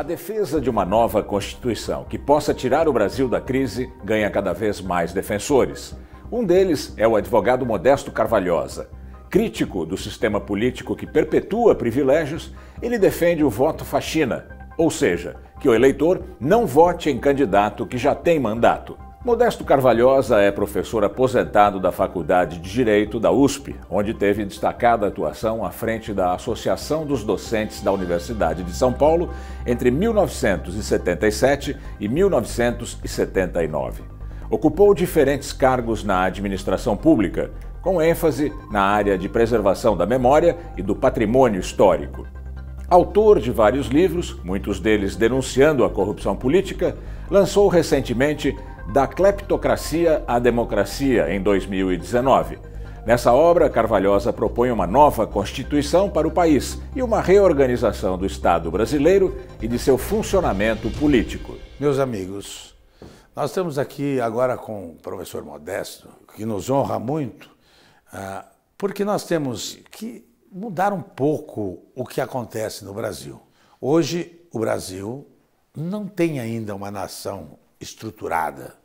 A defesa de uma nova Constituição que possa tirar o Brasil da crise ganha cada vez mais defensores. Um deles é o advogado Modesto Carvalhosa. Crítico do sistema político que perpetua privilégios, ele defende o voto faxina, ou seja, que o eleitor não vote em candidato que já tem mandato. Modesto Carvalhosa é professor aposentado da Faculdade de Direito da USP, onde teve destacada atuação à frente da Associação dos Docentes da Universidade de São Paulo entre 1977 e 1979. Ocupou diferentes cargos na administração pública, com ênfase na área de preservação da memória e do patrimônio histórico. Autor de vários livros, muitos deles denunciando a corrupção política, lançou recentemente Da Cleptocracia à Democracia, em 2019. Nessa obra, Carvalhosa propõe uma nova Constituição para o país e uma reorganização do Estado brasileiro e de seu funcionamento político. Meus amigos, nós estamos aqui agora com o professor Modesto, que nos honra muito, porque nós temos que mudar um pouco o que acontece no Brasil. Hoje, o Brasil não tem ainda uma nação estruturada.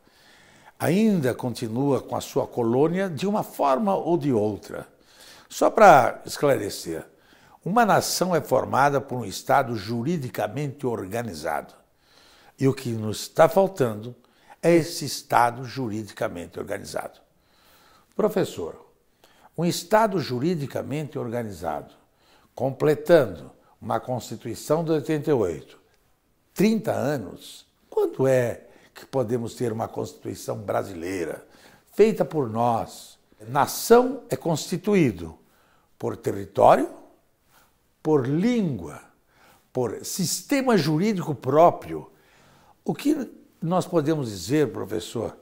Ainda continua com a sua colônia de uma forma ou de outra. Só para esclarecer, uma nação é formada por um Estado juridicamente organizado. E o que nos está faltando é esse Estado juridicamente organizado. Professor, um Estado juridicamente organizado, completando uma Constituição de 88, 30 anos, quando é que podemos ter uma Constituição brasileira, feita por nós? Nação é constituído por território, por língua, por sistema jurídico próprio. O que nós podemos dizer, professor,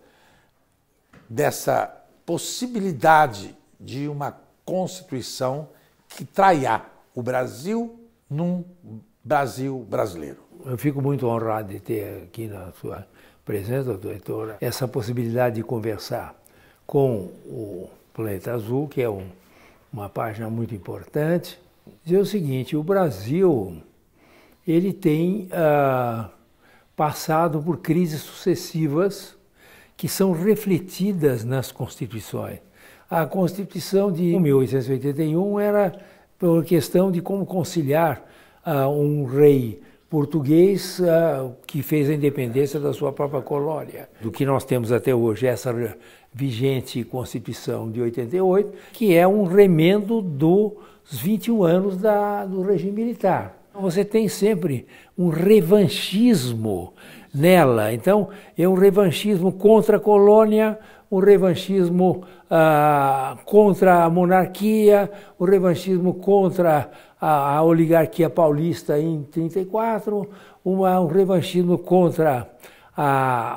dessa possibilidade de uma Constituição que traia o Brasil num Brasil brasileiro? Eu fico muito honrado de ter aqui na sua presença, doutor, essa possibilidade de conversar com o Planeta Azul, que é uma página muito importante. Dizer o seguinte, o Brasil ele tem passado por crises sucessivas que são refletidas nas constituições. A Constituição de 1881 era por questão de como conciliar um rei português que fez a independência da sua própria colônia. Do que nós temos até hoje, essa vigente Constituição de 88, que é um remendo dos 21 anos do regime militar. Você tem sempre um revanchismo nela. Então, é um revanchismo contra a colônia, um revanchismo contra a monarquia, um revanchismo contra a oligarquia paulista em 34, um revanchismo contra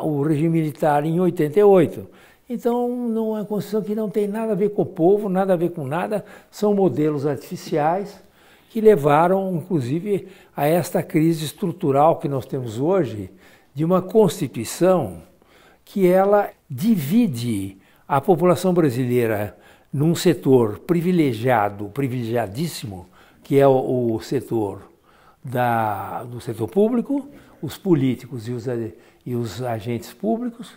o regime militar em 88. Então, não é uma Constituição que não tem nada a ver com o povo, nada a ver com nada, são modelos artificiais que levaram, inclusive, a esta crise estrutural que nós temos hoje, de uma Constituição que ela divide a população brasileira num setor privilegiadíssimo, que é o setor do setor público, os políticos e os agentes públicos,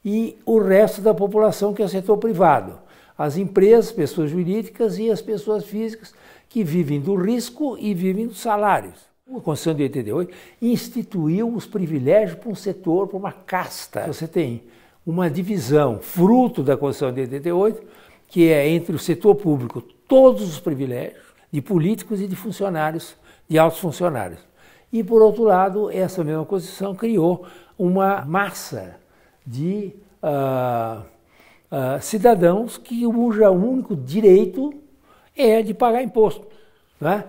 e o resto da população, que é o setor privado, as empresas, pessoas jurídicas e as pessoas físicas que vivem do risco e vivem dos salários. A Constituição de 88 instituiu os privilégios para um setor, para uma casta. Você tem uma divisão, fruto da Constituição de 88, que é entre o setor público todos os privilégios de políticos e de funcionários, de altos funcionários. E, por outro lado, essa mesma Constituição criou uma massa de cidadãos cujo único direito é de pagar imposto, né?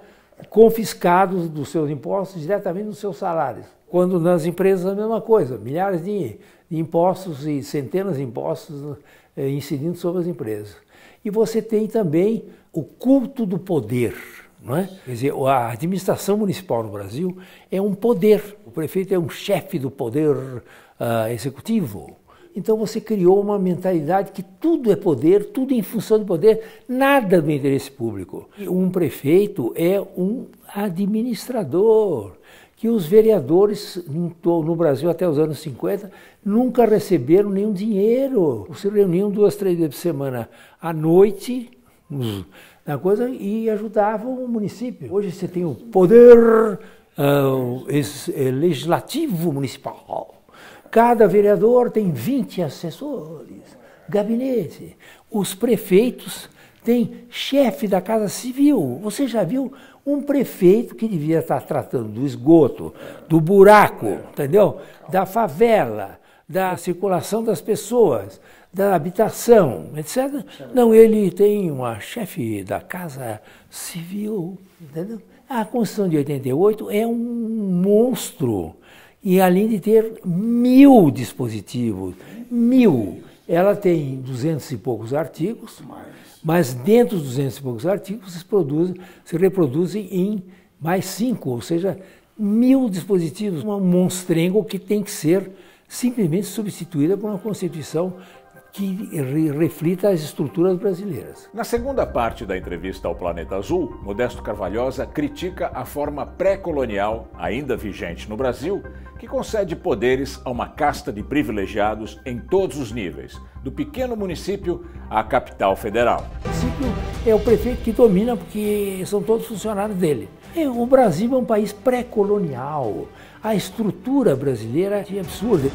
Confiscados dos seus impostos diretamente nos seus salários. Quando nas empresas a mesma coisa, milhares de impostos e centenas de impostos incidindo sobre as empresas. E você tem também o culto do poder, não é? Quer dizer, a administração municipal no Brasil é um poder. O prefeito é um chefe do poder executivo. Então você criou uma mentalidade que tudo é poder, tudo em função do poder, nada do interesse público. Um prefeito é um administrador que os vereadores no Brasil até os anos 50 nunca receberam nenhum dinheiro. Se reuniam 2, 3 vezes por semana à noite na coisa e ajudavam o município. Hoje você tem o poder legislativo municipal. Cada vereador tem 20 assessores, gabinete. Os prefeitos têm chefe da Casa Civil. Você já viu um prefeito que devia estar tratando do esgoto, do buraco, entendeu? Da favela, da circulação das pessoas, da habitação, etc. Não, ele tem uma chefe da Casa Civil, entendeu? A Constituição de 88 é um monstro. E além de ter 1000 dispositivos, 1000, ela tem 200 e poucos artigos, mas dentro dos 200 e poucos artigos se reproduzem em mais 5, ou seja, 1000 dispositivos, um monstrengo que tem que ser simplesmente substituída por uma Constituição que reflita as estruturas brasileiras. Na segunda parte da entrevista ao Planeta Azul, Modesto Carvalhosa critica a forma pré-colonial, ainda vigente no Brasil, que concede poderes a uma casta de privilegiados em todos os níveis, do pequeno município à capital federal. O município é o prefeito que domina porque são todos funcionários dele. O Brasil é um país pré-colonial. A estrutura brasileira é absurda.